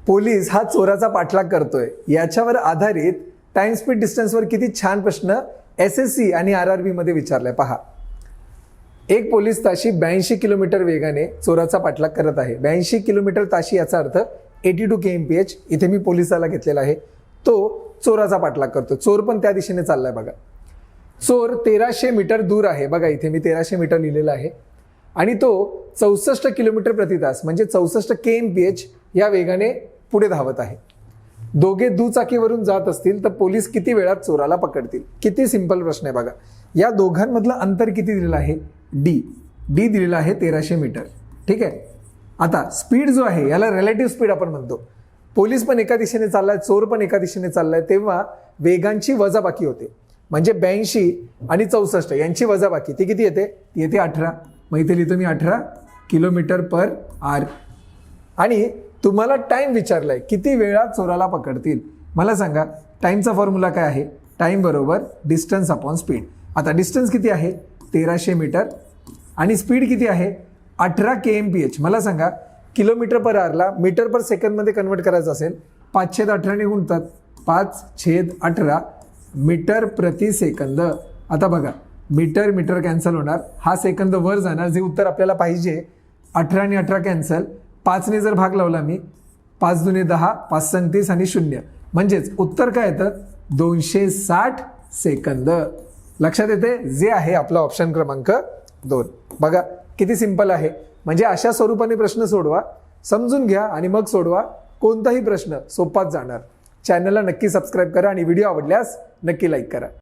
Police हा चोराचा पाठलाग करतोय याच्यावर आधारित टाइम स्पीड डिस्टन्सवर किती छान प्रश्न SSC आणि RRB मध्ये विचारलाय पहा. एक पोलीस ताशी 82 किलोमीटर वेगाने चोराचा पाठलाग करत आहे. 82 किलोमीटर ताशी याचा अर्थ 82 kmph. इथे मी पोलिसाला घेतलेला आहे. तो चोराचा पाठलाग करतो. चोर पण त्या दिशेने चाललाय बघा. चोर 1300 मीटर दूर आहे. बघा इथे मी 1300 मीटर लिहिलेलं आहे आणि तो 64 किलोमीटर प्रति तास म्हणजे 64 kmph या वेगाने पुढे धावत आहे. दोघे दुचाकीवरून जात असतील तर पोलीस किती वेळात चोराला पकडतील? किती सिंपल प्रश्न आहे बघा. या दोघांमधलं अंतर किती दिलेलं आहे? डी दिलेलं आहे 1300 मीटर. ठीक आहे. आता स्पीड जो आहे याला रिलेटिव्ह स्पीड आपण म्हणतो. पोलीस पण एका दिशेने चाललाय, चोर पण एका दिशेने चाललाय, तेव्हा वेगांची वजाबाकी होते. म्हणजे 82 आणि 64 यांची वजाबाकी ती किती येते? ती येते 18. मग इथे लिहितो मी 18 किलोमीटर पर आवर. आणि तुम्हाला टाइम विचारलाय किती वेळा चोराला पकडतील. मला सांगा टाइमचा फॉर्म्युला काय आहे? टाइम बरोबर डिस्टन्स अपॉन स्पीड. आता डिस्टन्स किती आहे? 1300 मीटर आणि स्पीड किती आहे? 18 kmph. मला सांगा किलोमीटर पर आवरला मीटर पर सेकंदमध्ये कन्वर्ट करायचं असेल 5/18 ने गुणतात. 5/18 मीटर प्रति सेकंद. आता बघा मीटर मीटर कॅन्सल होणार, हा सेकंद वर जाणार. जे उत्तर आपल्याला पाहिजे 18 आणि 18 कॅन्सल, 5 ने जर भाग लावला मी 5 दुने 10, 5 संग 30 आणि 0 म्हणजेच उत्तर काय येतं? 260 सेकंद. लक्षात येते? जे आहे आपला ऑप्शन क्रमांक 2. बघा किती सिंपल आहे. म्हणजे अशा स्वरूपाने प्रश्न सोडवा, समजून घ्या आणि मग सोडवा. कोणताही प्रश्न सोपाच जाणार. चॅनलला नक्की सबस्क्राईब करा आणि व्हिडिओ आवडल्यास नक्की लाईक करा.